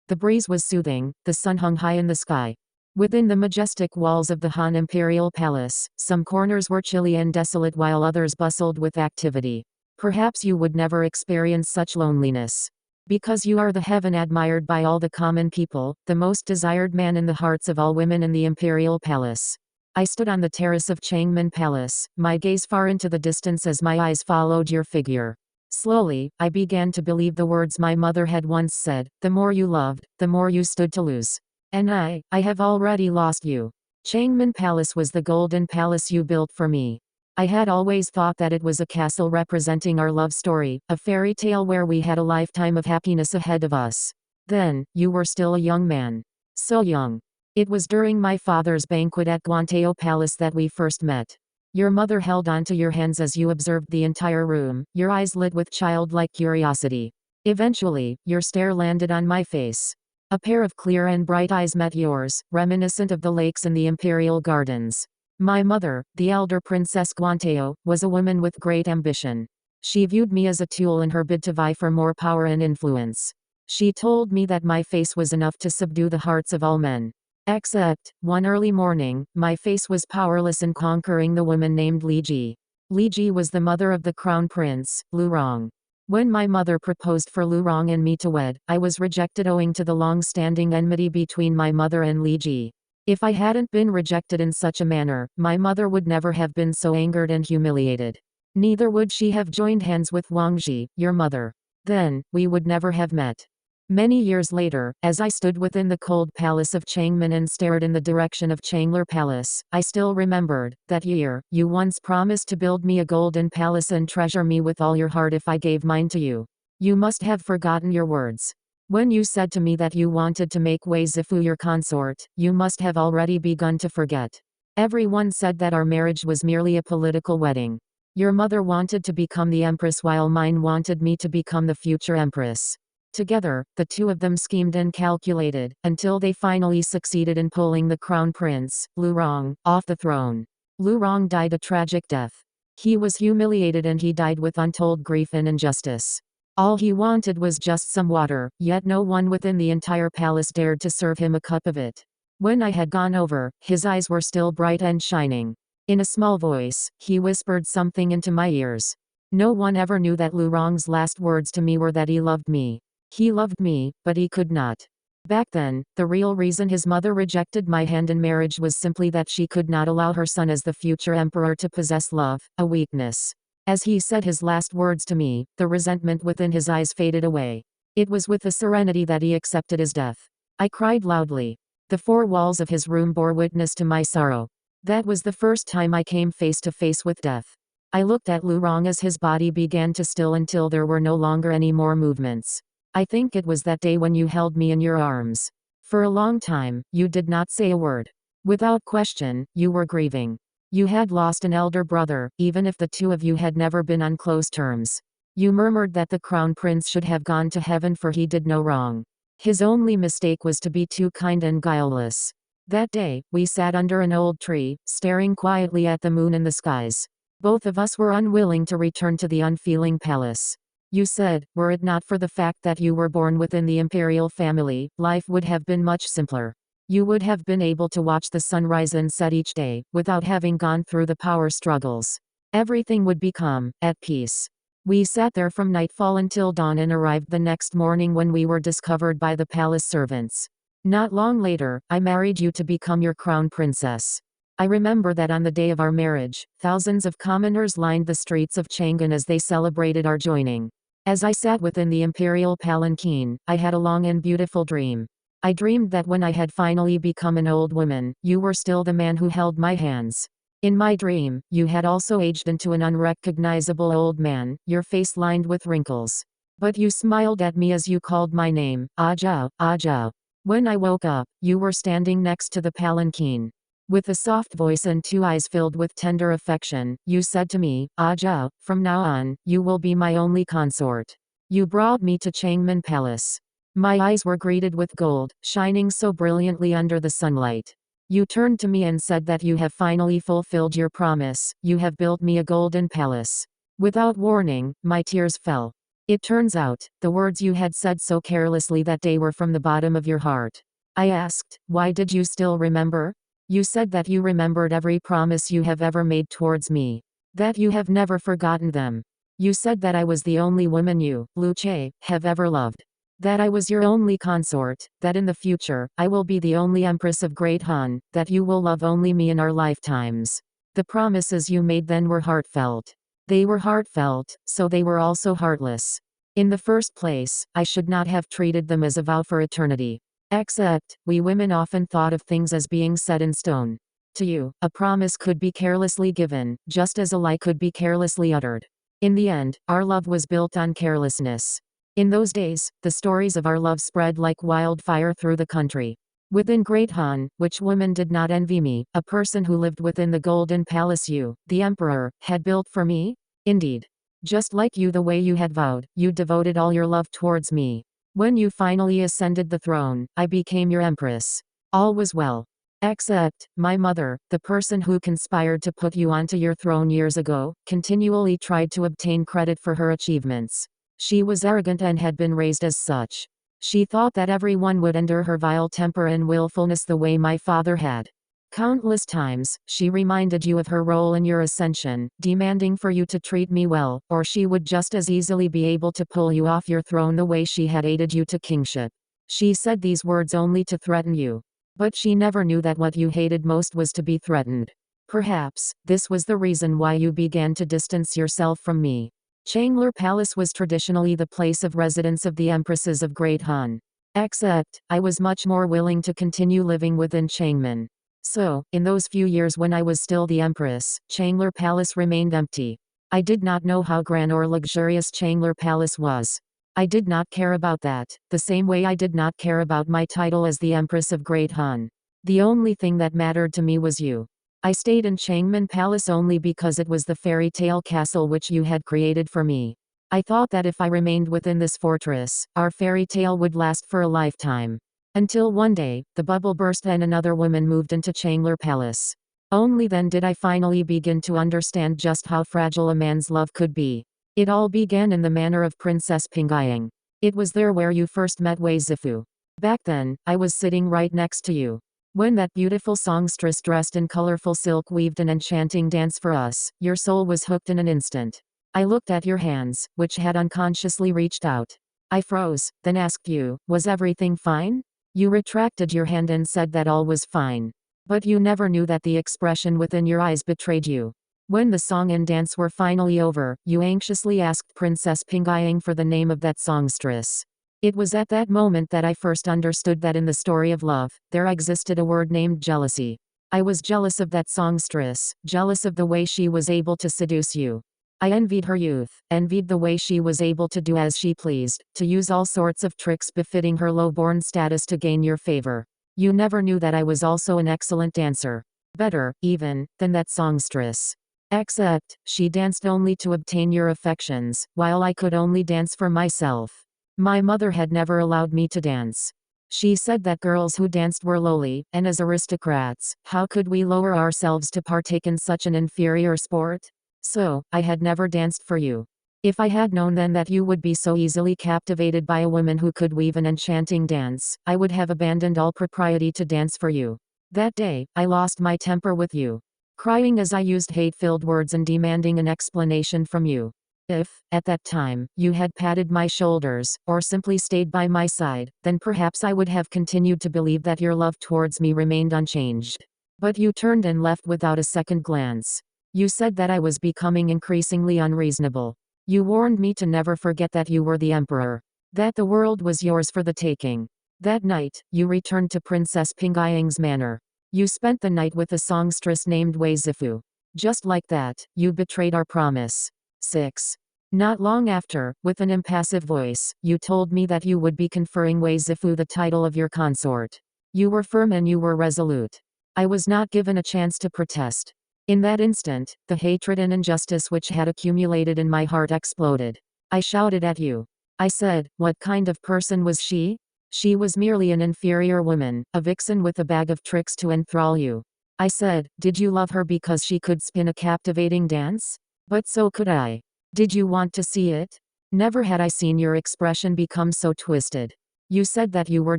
The breeze was soothing, the sun hung high in the sky. Within the majestic walls of the Han Imperial Palace, some corners were chilly and desolate while others bustled with activity. Perhaps you would never experience such loneliness. Because you are the heaven admired by all the common people, the most desired man in the hearts of all women in the Imperial Palace. I stood on the terrace of ᎢℋᎪNN Palace, my gaze far into the distance as my eyes followed your figure. Slowly, I began to believe the words my mother had once said, the more you loved, the more you stood to lose. And I have already lost you. ᎢℋᎪNN Palace was the golden palace you built for me. I had always thought that it was a castle representing our love story, a fairy tale where we had a lifetime of happiness ahead of us. Then, you were still a young man. So young. It was during my father's banquet at ᎢℋᎪNN Palace that we first met. Your mother held onto your hands as you observed the entire room, your eyes lit with childlike curiosity. Eventually, your stare landed on my face. A pair of clear and bright eyes met yours, reminiscent of the lakes in the imperial gardens. My mother, the elder Princess Ꭲ⎪NN, was a woman with great ambition. She viewed me as a tool in her bid to vie for more power and influence. She told me that my face was enough to subdue the hearts of all men. Except, one early morning, my face was powerless in conquering the woman named Li Ji. Li Ji was the mother of the crown prince, Lu Rong. When my mother proposed for Lu Rong and me to wed, I was rejected owing to the long-standing enmity between my mother and Li Ji. If I hadn't been rejected in such a manner, my mother would never have been so angered and humiliated. Neither would she have joined hands with Wang Ji, your mother. Then, we would never have met. Many years later, as I stood within the cold palace of ᎢℋᎪNN and stared in the direction of ᎢℋᎪNN Palace, I still remembered, that year, you once promised to build me a golden palace and treasure me with all your heart if I gave mine to you. You must have forgotten your words. When you said to me that you wanted to make Wei Zifu your consort, you must have already begun to forget. Everyone said that our marriage was merely a political wedding. Your mother wanted to become the empress while mine wanted me to become the future empress. Together, the two of them schemed and calculated, until they finally succeeded in pulling the crown prince, Lu Rong, off the throne. Lu Rong died a tragic death. He was humiliated and he died with untold grief and injustice. All he wanted was just some water, yet no one within the entire palace dared to serve him a cup of it. When I had gone over, his eyes were still bright and shining. In a small voice, he whispered something into my ears. No one ever knew that Lu Rong's last words to me were that he loved me. He loved me, but he could not. Back then, the real reason his mother rejected my hand in marriage was simply that she could not allow her son as the future emperor to possess love, a weakness. As he said his last words to me, the resentment within his eyes faded away. It was with a serenity that he accepted his death. I cried loudly. The four walls of his room bore witness to my sorrow. That was the first time I came face to face with death. I looked at Lu Rong as his body began to still until there were no longer any more movements. I think it was that day when you held me in your arms. For a long time, you did not say a word. Without question, you were grieving. You had lost an elder brother, even if the two of you had never been on close terms. You murmured that the crown prince should have gone to heaven for he did no wrong. His only mistake was to be too kind and guileless. That day, we sat under an old tree, staring quietly at the moon in the skies. Both of us were unwilling to return to the unfeeling palace. You said, were it not for the fact that you were born within the imperial family, life would have been much simpler. You would have been able to watch the sun rise and set each day, without having gone through the power struggles. Everything would become, at peace. We sat there from nightfall until dawn and arrived the next morning when we were discovered by the palace servants. Not long later, I married you to become your crown princess. I remember that on the day of our marriage, thousands of commoners lined the streets of ᎢℋᎪNN as they celebrated our joining. As I sat within the imperial palanquin, I had a long and beautiful dream. I dreamed that when I had finally become an old woman, you were still the man who held my hands. In my dream, you had also aged into an unrecognizable old man, your face lined with wrinkles. But you smiled at me as you called my name, Aja, Aja. When I woke up, you were standing next to the palanquin. With a soft voice and two eyes filled with tender affection, you said to me, Aja, from now on, you will be my only consort. You brought me to ᎢℋᎪNN Palace. My eyes were greeted with gold, shining so brilliantly under the sunlight. You turned to me and said that you have finally fulfilled your promise, you have built me a golden palace. Without warning, my tears fell. It turns out, the words you had said so carelessly that day were from the bottom of your heart. I asked, why did you still remember? You said that you remembered every promise you have ever made towards me. That you have never forgotten them. You said that I was the only woman you, ᎢℋᎪNN, have ever loved. That I was your only consort, that in the future, I will be the only Empress of Great Han, that you will love only me in our lifetimes. The promises you made then were heartfelt. They were heartfelt, so they were also heartless. In the first place, I should not have treated them as a vow for eternity. Except, we women often thought of things as being set in stone. To you, a promise could be carelessly given, just as a lie could be carelessly uttered. In the end, our love was built on carelessness. In those days, the stories of our love spread like wildfire through the country. Within Great Han, which woman did not envy me, a person who lived within the golden palace you, the emperor, had built for me? Indeed. Just like you, the way you had vowed, you devoted all your love towards me. When you finally ascended the throne, I became your empress. All was well. Except, my mother, the person who conspired to put you onto your throne years ago, continually tried to obtain credit for her achievements. She was arrogant and had been raised as such. She thought that everyone would endure her vile temper and willfulness the way my father had. Countless times, she reminded you of her role in your ascension, demanding for you to treat me well, or she would just as easily be able to pull you off your throne the way she had aided you to kingship. She said these words only to threaten you. But she never knew that what you hated most was to be threatened. Perhaps, this was the reason why you began to distance yourself from me. ᎢℋᎪNＮ Palace was traditionally the place of residence of the empresses of Great Han. Except, I was much more willing to continue living within ᎢℋᎪNN. So, in those few years when I was still the empress, ᎢℋᎪNN Palace remained empty. I did not know how grand or luxurious ᎢℋᎪNN Palace was. I did not care about that, the same way I did not care about my title as the Empress of Great Han. The only thing that mattered to me was you. I stayed in ᎢℋᎪNN Palace only because it was the fairy tale castle which you had created for me. I thought that if I remained within this fortress, our fairy tale would last for a lifetime. Until one day, the bubble burst and another woman moved into ᎢℋᎪNN Palace. Only then did I finally begin to understand just how fragile a man's love could be. It all began in the manor of Princess Pingyang. It was there where you first met ᎢℎᎪNN. Back then, I was sitting right next to you. When that beautiful songstress dressed in colorful silk weaved an enchanting dance for us, your soul was hooked in an instant. I looked at your hands, which had unconsciously reached out. I froze, then asked you, was everything fine? You retracted your hand and said that all was fine. But you never knew that the expression within your eyes betrayed you. When the song and dance were finally over, you anxiously asked Princess Pingyang for the name of that songstress. It was at that moment that I first understood that in the story of love, there existed a word named jealousy. I was jealous of that songstress, jealous of the way she was able to seduce you. I envied her youth, envied the way she was able to do as she pleased, to use all sorts of tricks befitting her low-born status to gain your favor. You never knew that I was also an excellent dancer. Better, even, than that songstress. Except, she danced only to obtain your affections, while I could only dance for myself. My mother had never allowed me to dance. She said that girls who danced were lowly, and as aristocrats, how could we lower ourselves to partake in such an inferior sport? So, I had never danced for you. If I had known then that you would be so easily captivated by a woman who could weave an enchanting dance, I would have abandoned all propriety to dance for you. That day, I lost my temper with you. Crying as I used hate-filled words and demanding an explanation from you. If, at that time, you had patted my shoulders, or simply stayed by my side, then perhaps I would have continued to believe that your love towards me remained unchanged. But you turned and left without a second glance. You said that I was becoming increasingly unreasonable. You warned me to never forget that you were the emperor. That the world was yours for the taking. That night, you returned to Princess Pingyang's manor. You spent the night with a songstress named ᎢℎᎪNN. Just like that, you betrayed our promise. 6. Not long after, with an impassive voice, you told me that you would be conferring ᎢℎᎪNN the title of your consort. You were firm and you were resolute. I was not given a chance to protest. In that instant, the hatred and injustice which had accumulated in my heart exploded. I shouted at you. I said, what kind of person was she? She was merely an inferior woman, a vixen with a bag of tricks to enthrall you. I said, did you love her because she could spin a captivating dance? But so could I. Did you want to see it? Never had I seen your expression become so twisted. You said that you were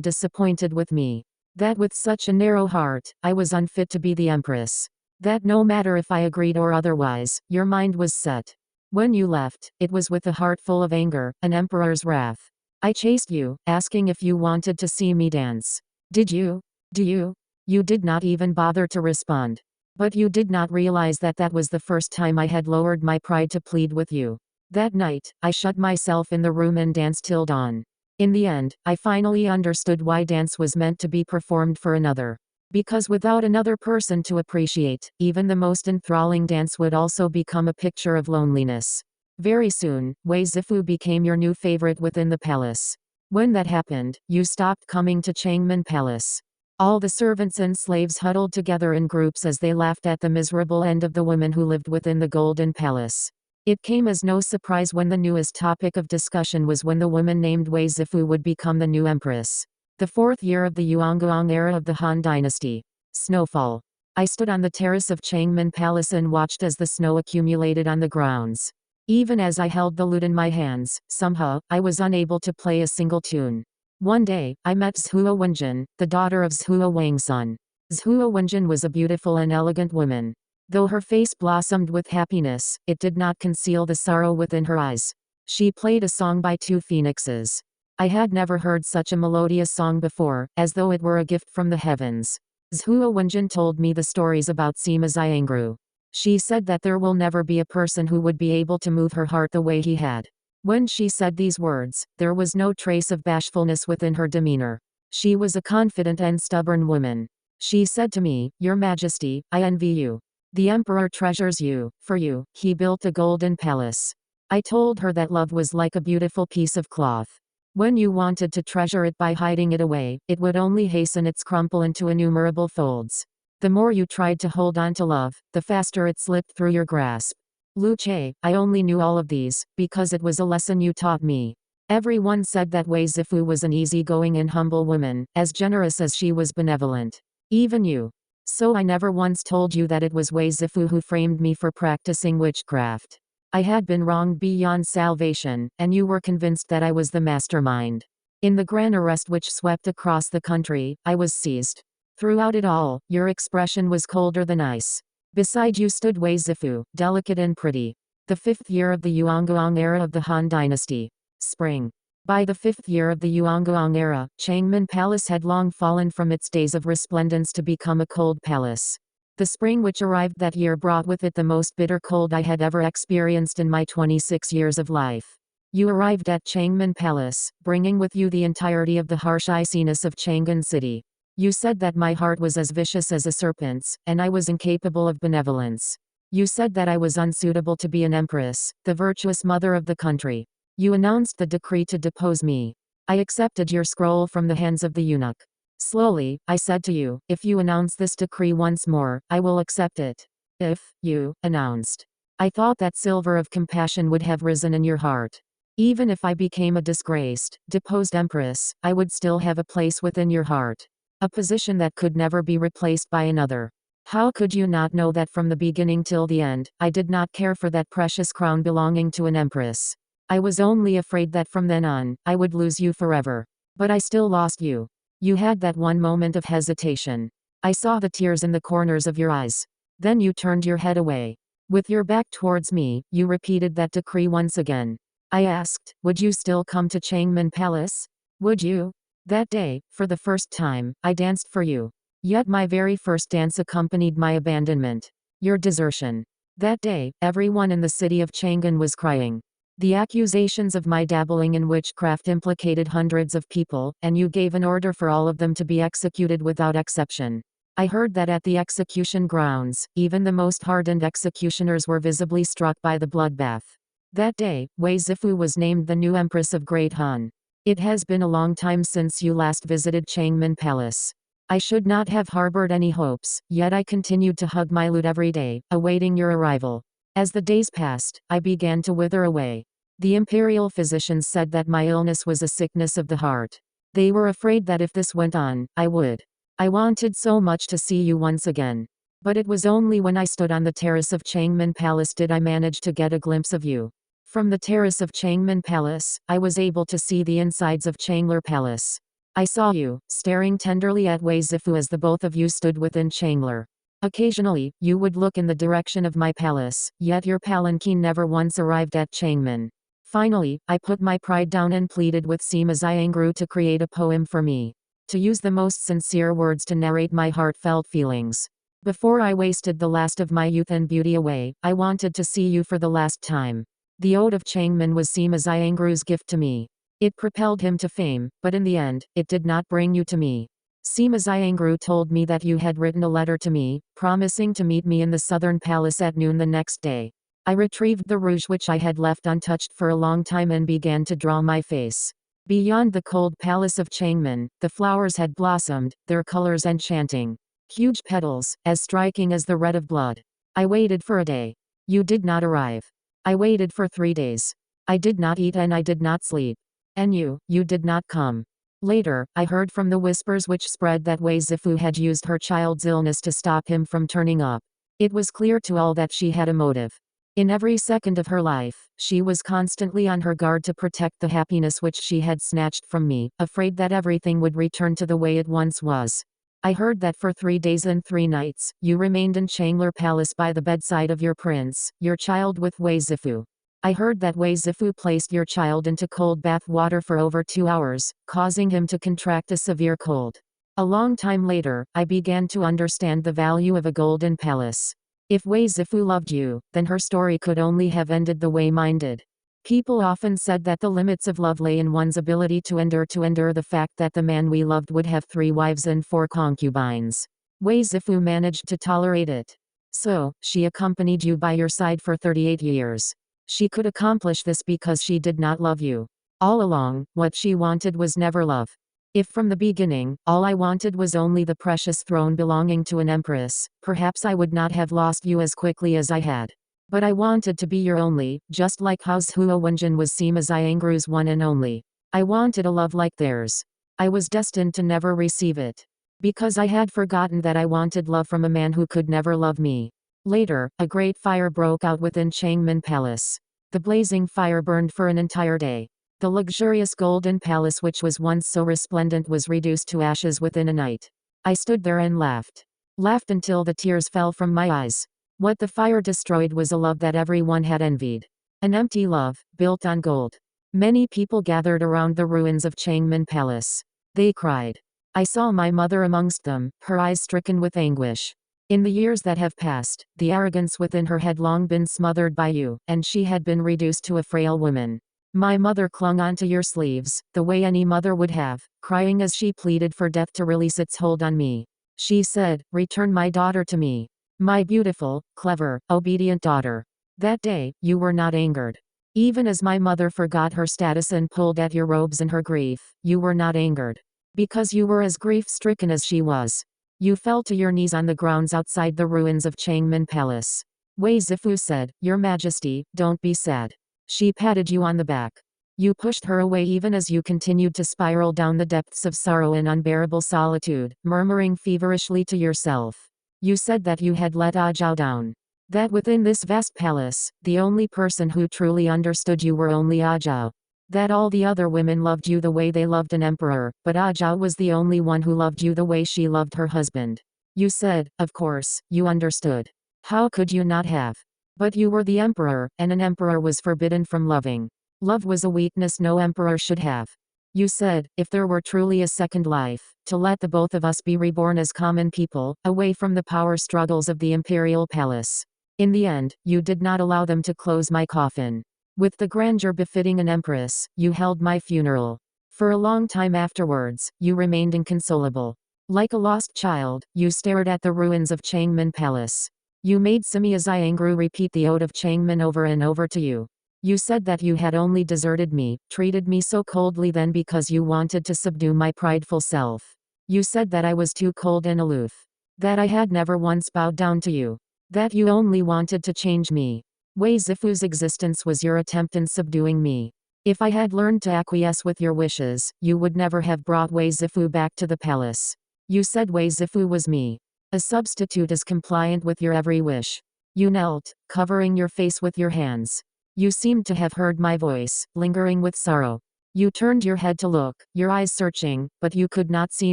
disappointed with me. That with such a narrow heart, I was unfit to be the empress. That no matter if I agreed or otherwise, your mind was set. When you left, it was with a heart full of anger, an emperor's wrath. I chased you, asking if you wanted to see me dance. Did you? Do you? You did not even bother to respond. But you did not realize that that was the first time I had lowered my pride to plead with you. That night, I shut myself in the room and danced till dawn. In the end, I finally understood why dance was meant to be performed for another. Because without another person to appreciate, even the most enthralling dance would also become a picture of loneliness. Very soon, Ꭲ⎪ became your new favorite within the palace. When that happened, you stopped coming to ᎢℋᎪN Palace. All the servants and slaves huddled together in groups as they laughed at the miserable end of the woman who lived within the Golden Palace. It came as no surprise when the newest topic of discussion was when the woman named Ꭲ⎪ would become the new empress. The 4th year of the Ꭲ⎪ᎪNorszá era of the Han Dynasty. Snowfall. I stood on the terrace of ᎢℋᎪN Palace and watched as the snow accumulated on the grounds. Even as I held the lute in my hands, somehow, I was unable to play a single tune. One day, I met Ꭲ⎪ᴪNNJ, the daughter of Ꭲ⎪ᴪwangsun. Ꭲ⎪ᴪNNJ was a beautiful and elegant woman. Though her face blossomed with happiness, it did not conceal the sorrow within her eyes. She played a song by two phoenixes. I had never heard such a melodious song before, as though it were a gift from the heavens. Ꭲ⎪ᴪNNJ told me the stories about Sima Xiangru. She said that there will never be a person who would be able to move her heart the way he had. When she said these words, there was no trace of bashfulness within her demeanor. She was a confident and stubborn woman. She said to me, "Your Majesty, I envy you. The emperor treasures you. For you, he built a golden palace." I told her that love was like a beautiful piece of cloth. When you wanted to treasure it by hiding it away, it would only hasten its crumple into innumerable folds. The more you tried to hold on to love, the faster it slipped through your grasp. Luce, I only knew all of these, because it was a lesson you taught me. Everyone said that Ꭲ⎪ was an easygoing and humble woman, as generous as she was benevolent. Even you. So I never once told you that it was Ꭲ⎪ who framed me for practicing witchcraft. I had been wronged beyond salvation, and you were convinced that I was the mastermind. In the grand arrest which swept across the country, I was seized. Throughout it all, your expression was colder than ice. Beside you stood Ꭲ⎪, delicate and pretty. The 5th year of the Ꭲ⎪ᴪNNJ era of the Han Dynasty. Spring. By the 5th year of the Ꭲ⎪ᴪNNJ era, ᎢℋᎪN Palace had long fallen from its days of resplendence to become a cold palace. The spring which arrived that year brought with it the most bitter cold I had ever experienced in my 26 years of life. You arrived at ᎢℋᎪN Palace, bringing with you the entirety of the harsh iciness of Chang'an City. You said that my heart was as vicious as a serpent's, and I was incapable of benevolence. You said that I was unsuitable to be an empress, the virtuous mother of the country. You announced the decree to depose me. I accepted your scroll from the hands of the eunuch. Slowly, I said to you, if you announce this decree once more, I will accept it. If, you, announced. I thought that silver of compassion would have risen in your heart. Even if I became a disgraced, deposed empress, I would still have a place within your heart. A position that could never be replaced by another. How could you not know that from the beginning till the end, I did not care for that precious crown belonging to an empress? I was only afraid that from then on, I would lose you forever. But I still lost you. You had that one moment of hesitation. I saw the tears in the corners of your eyes. Then you turned your head away. With your back towards me, you repeated that decree once again. I asked, would you still come to ᎢℋᎪN Palace? Would you? That day, for the first time, I danced for you. Yet my very first dance accompanied my abandonment. Your desertion. That day, everyone in the city of Chang'an was crying. The accusations of my dabbling in witchcraft implicated hundreds of people, and you gave an order for all of them to be executed without exception. I heard that at the execution grounds, even the most hardened executioners were visibly struck by the bloodbath. That day, Ꭲ⎪ was named the new Empress of Great Han. It has been a long time since you last visited ᎢℋᎪN Palace. I should not have harbored any hopes, yet I continued to hug my lute every day, awaiting your arrival. As the days passed, I began to wither away. The imperial physicians said that my illness was a sickness of the heart. They were afraid that if this went on, I would. I wanted so much to see you once again. But it was only when I stood on the terrace of ᎢℋᎪN Palace did I manage to get a glimpse of you. From the terrace of Ğanmen Palace, I was able to see the insides of Ğanler Palace. I saw you, staring tenderly at Wei Zifu as the both of you stood within Ğanler. Occasionally, you would look in the direction of my palace, yet your palanquin never once arrived at Ğanmen. Finally, I put my pride down and pleaded with Sima Xiangru to create a poem for me. To use the most sincere words to narrate my heartfelt feelings. Before I wasted the last of my youth and beauty away, I wanted to see you for the last time. The Ode of Ğanmen was Sima Xiangru's gift to me. It propelled him to fame, but in the end, it did not bring you to me. Sima Xiangru told me that you had written a letter to me, promising to meet me in the southern palace at noon the next day. I retrieved the rouge which I had left untouched for a long time and began to draw my face. Beyond the cold palace of Ğanmen, the flowers had blossomed, their colors enchanting. Huge petals, as striking as the red of blood. I waited for a day. You did not arrive. I waited for 3 days. I did not eat and I did not sleep. And you did not come. Later, I heard from the whispers which spread that Wei Zifu had used her child's illness to stop him from turning up. It was clear to all that she had a motive. In every second of her life, she was constantly on her guard to protect the happiness which she had snatched from me, afraid that everything would return to the way it once was. I heard that for 3 days and 3 nights, you remained in Ğanler Palace by the bedside of your prince, your child with Wei Zifu. I heard that Wei Zifu placed your child into cold bath water for over 2 hours, causing him to contract a severe cold. A long time later, I began to understand the value of a golden palace. If Wei Zifu loved you, then her story could only have ended the way mine did. People often said that the limits of love lay in one's ability to endure the fact that the man we loved would have 3 wives and 4 concubines. Wei Zifu managed to tolerate it. So, she accompanied you by your side for 38 years. She could accomplish this because she did not love you. All along, what she wanted was never love. If from the beginning, all I wanted was only the precious throne belonging to an empress, perhaps I would not have lost you as quickly as I had. But I wanted to be your only, just like how ᎢℋᎪNቍ was Sima Xiangru's one and only. I wanted a love like theirs. I was destined to never receive it. Because I had forgotten that I wanted love from a man who could never love me. Later, a great fire broke out within Ğanmen Palace. The blazing fire burned for an entire day. The luxurious golden palace which was once so resplendent was reduced to ashes within a night. I stood there and laughed. Laughed until the tears fell from my eyes. What the fire destroyed was a love that everyone had envied. An empty love, built on gold. Many people gathered around the ruins of Ğanmen Palace. They cried. I saw my mother amongst them, her eyes stricken with anguish. In the years that have passed, the arrogance within her had long been smothered by you, and she had been reduced to a frail woman. My mother clung onto your sleeves, the way any mother would have, crying as she pleaded for death to release its hold on me. She said, "Return my daughter to me. My beautiful, clever, obedient daughter." That day, you were not angered. Even as my mother forgot her status and pulled at your robes in her grief, you were not angered. Because you were as grief-stricken as she was. You fell to your knees on the grounds outside the ruins of Ğanmen Palace. Wei Zifu said, "Your Majesty, don't be sad." She patted you on the back. You pushed her away even as you continued to spiral down the depths of sorrow and unbearable solitude, murmuring feverishly to yourself. You said that you had let Ajiao down. That within this vast palace, the only person who truly understood you were only Ajiao. That all the other women loved you the way they loved an emperor, but Ajiao was the only one who loved you the way she loved her husband. You said, of course, you understood. How could you not have? But you were the emperor, and an emperor was forbidden from loving. Love was a weakness no emperor should have. You said, if there were truly a second life, to let the both of us be reborn as common people, away from the power struggles of the imperial palace. In the end, you did not allow them to close my coffin. With the grandeur befitting an empress, you held my funeral. For a long time afterwards, you remained inconsolable. Like a lost child, you stared at the ruins of Ğanmen Palace. You made Sima Xiangru repeat the Ode of Ğanmen over and over to you. You said that you had only deserted me, treated me so coldly then because you wanted to subdue my prideful self. You said that I was too cold and aloof. That I had never once bowed down to you. That you only wanted to change me. Wei Zifu's existence was your attempt in subduing me. If I had learned to acquiesce with your wishes, you would never have brought Wei Zifu back to the palace. You said Wei Zifu was me. A substitute is compliant with your every wish. You knelt, covering your face with your hands. You seemed to have heard my voice, lingering with sorrow. You turned your head to look, your eyes searching, but you could not see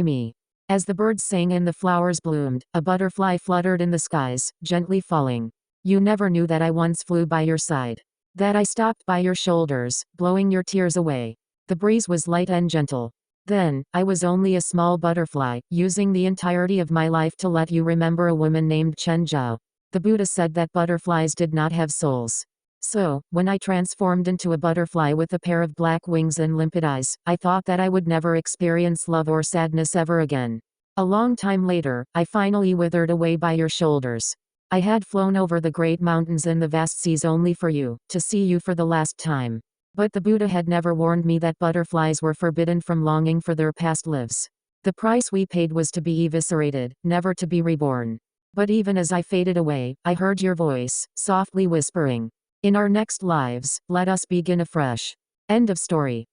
me. As the birds sang and the flowers bloomed, a butterfly fluttered in the skies, gently falling. You never knew that I once flew by your side. That I stopped by your shoulders, blowing your tears away. The breeze was light and gentle. Then, I was only a small butterfly, using the entirety of my life to let you remember a woman named Chen Zhao. The Buddha said that butterflies did not have souls. So, when I transformed into a butterfly with a pair of black wings and limpid eyes, I thought that I would never experience love or sadness ever again. A long time later, I finally withered away by your shoulders. I had flown over the great mountains and the vast seas only for you, to see you for the last time. But the Buddha had never warned me that butterflies were forbidden from longing for their past lives. The price we paid was to be eviscerated, never to be reborn. But even as I faded away, I heard your voice, softly whispering, "In our next lives, let us begin afresh." End of story.